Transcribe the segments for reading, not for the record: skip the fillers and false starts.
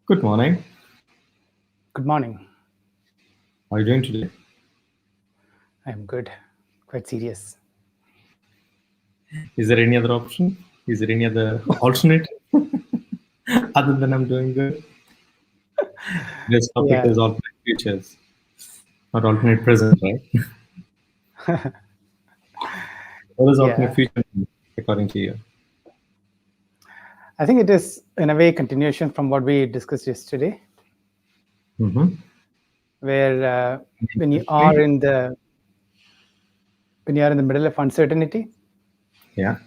Good morning. Good morning. How are you doing today? I'm good. Quite serious. Is there any other option? Is there any other alternate other than I'm doing good? This topic Yeah. is alternate futures, not alternate present, right? What is alternate Yeah. future mean, according to you? I think it is, in a way, continuation from what we discussed yesterday, Mm-hmm. where when you Explain. are in the middle of uncertainty, Yeah.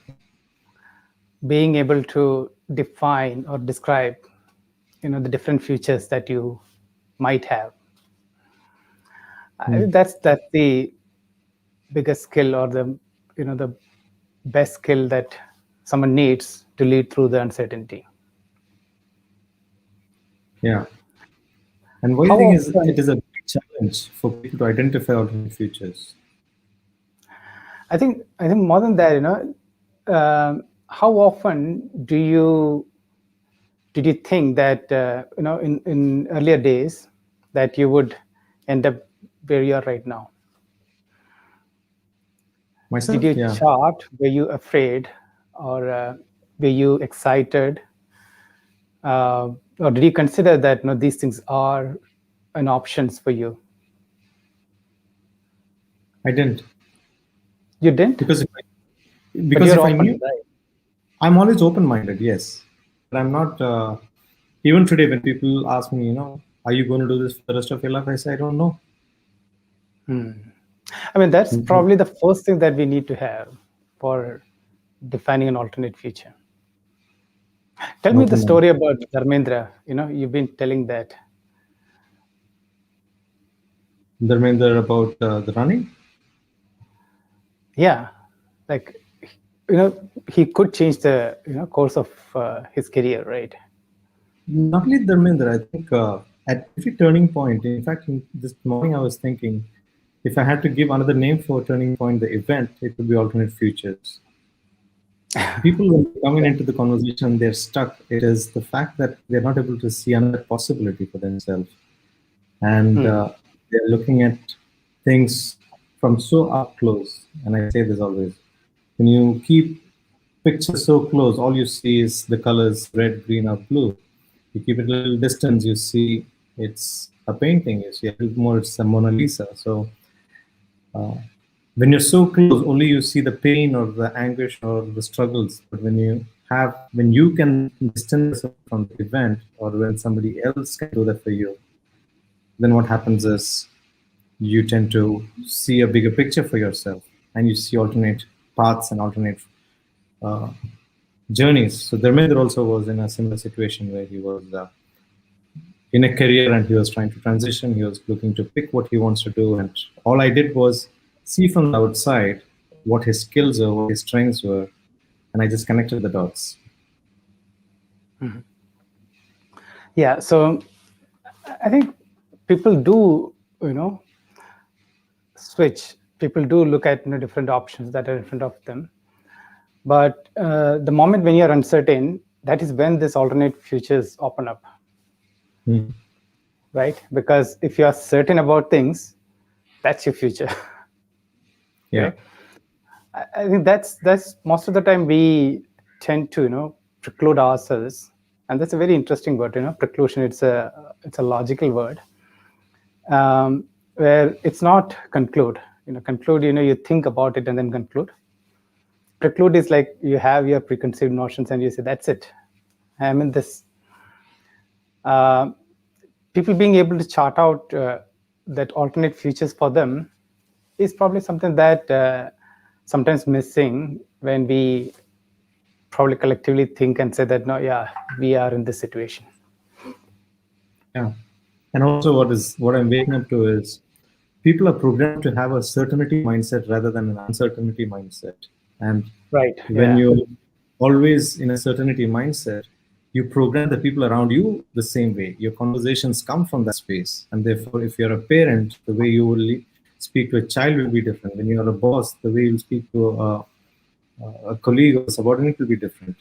being able to define or describe, the different futures that you might have. I Mm. think that's the biggest skill, or the best skill that someone needs to lead through the uncertainty. Yeah. And what do you How think is often? it is a big challenge for people to identify alternate futures? I think more than that, how often did you think that in earlier days that you would end up where you are right now? Did Myself? you Yeah. chart? Were you afraid, or were you excited, or did you consider that these things are an options for you? I didn't. You didn't, Because but because you're if I knew, open, right? I'm always open-minded, yes. But I'm not even today when people ask me, are you going to do this for the rest of your life? I say I don't know. I mean, that's Mhm. probably the first thing that we need to have for defining an alternate future. Tell me the Open-minded. story about Dharmendra. You've been telling that. Dharmender about the running. Yeah, like he could change the course of his career, right? Not only Dharmender, I think at every turning point. In fact, this morning I was thinking, if I had to give another name for turning point, the event, it would be alternate futures. People when they coming Yeah. into the conversation, they're stuck. It is the fact that they're not able to see another possibility for themselves, and Hmm. they're looking at things from so up close. And I say this always: when you keep pictures so close, all you see is the colors red, green, or blue. You keep it a little distance, you see it's a painting. You see a little more, it's a Mona Lisa. So when you're so close, only you see the pain or the anguish or the struggles. But when you can distance yourself from the event, or when somebody else can do that for you, then what happens is you tend to see a bigger picture for yourself, and you see alternate paths and alternate uh, journeys. So Dharmendra also was in a similar situation where he was in a career and he was trying to transition. He was looking to pick what he wants to do, and all I did was see from the outside what his skills were, what his strengths were, and I just connected the dots. Yeah. So I think people do, switch. People do look at different options that are in front of them. But the moment when you're uncertain, that is when this alternate futures open up, Hmm. right? Because if you are certain about things, that's your future. Yeah. Okay. I think that's most of the time we tend to preclude ourselves, and that's a very interesting word. Preclusion. It's a logical word, where it's not conclude. Conclude. You think about it and then conclude. Preclude is like you have your preconceived notions and you say that's it. I'm in this. Uh, People being able to chart out that alternate futures for them is probably something that sometimes missing when we probably collectively think and say that no, yeah, we are in this situation. Yeah. And also what I'm waking up to is people are programmed to have a certainty mindset rather than an uncertainty mindset. And Right. when Yeah. you're always in a certainty mindset, you program the people around you the same way. Your conversations come from that space. And therefore, if you're a parent, the way you will speak to a child will be different. When you're a boss, the way you speak to a colleague or subordinate will be different.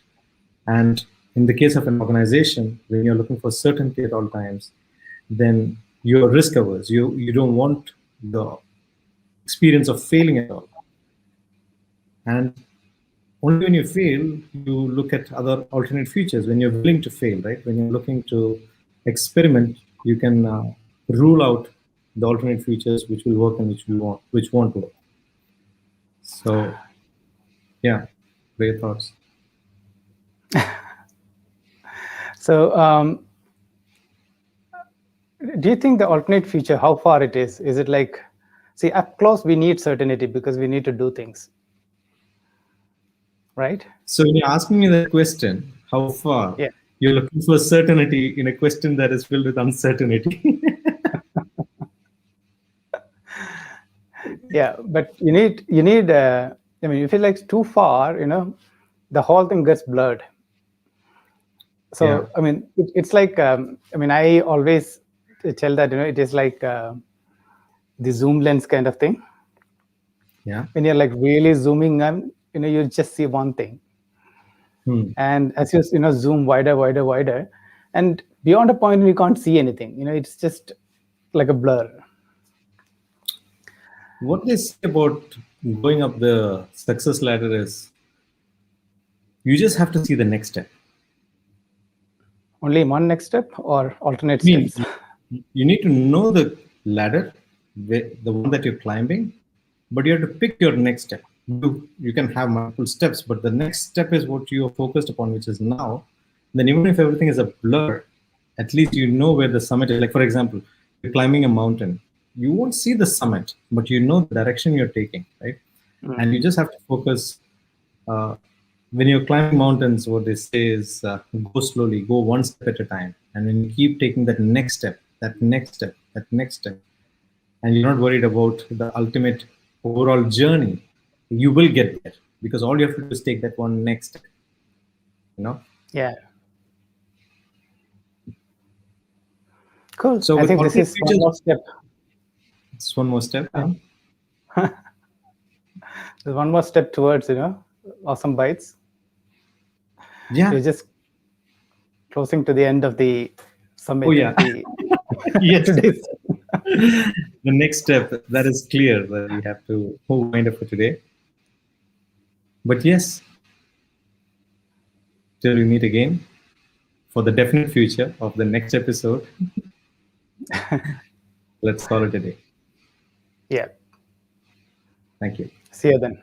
And In the case of an organization, when you're looking for certainty at all times, then you're risk averse. You don't want the experience of failing at all. And only when you fail, you look at other alternate futures. When you're willing to fail, right? When you're looking to experiment, you can rule out the alternate futures which will work and which won't work. So, yeah, great thoughts. So, do you think the alternate future, how far it is? Is it like, see, up close, we need certainty because we need to do things, right? So when you're asking me that question, how far, Yeah. you're looking for certainty in a question that is filled with uncertainty. Yeah, but you need. I mean, if it's like too far, the whole thing gets blurred. So, Yeah. I mean, it's like, I mean, I always tell that, it is like the zoom lens kind of thing. Yeah. When you're like really zooming in, you just see one thing. And as you, zoom wider, and beyond a point, we can't see anything. It's just like a blur. What they say about going up the success ladder is you just have to see the next step. Only one next step or alternate I mean, steps? you need to know the ladder, the one that you're climbing, but you have to pick your next step. You can have multiple steps, but the next step is what you are focused upon, which is now. Then even if everything is a blur, at least you know where the summit is. Like, for example, you're climbing a mountain. You won't see the summit, but you know the direction you're taking, right? And you just have to focus. When you're climbing mountains, what they say is go slowly, go one step at a time. And when you keep taking that next step, that next step, that next step, and you're not worried about the ultimate overall journey, you will get there because all you have to do is take that one next step. Yeah. Cool. So I think this is one more step. It's one more step. There's one more step towards, Awesome Bytes. Yeah. You're just closing to the end of the summit. Oh, yeah. Yes. Today's. The next step, that is clear that we have to wind up for today. But yes, till we meet again for the definite future of the next episode, let's call it a day. Yeah. Thank you. See you then.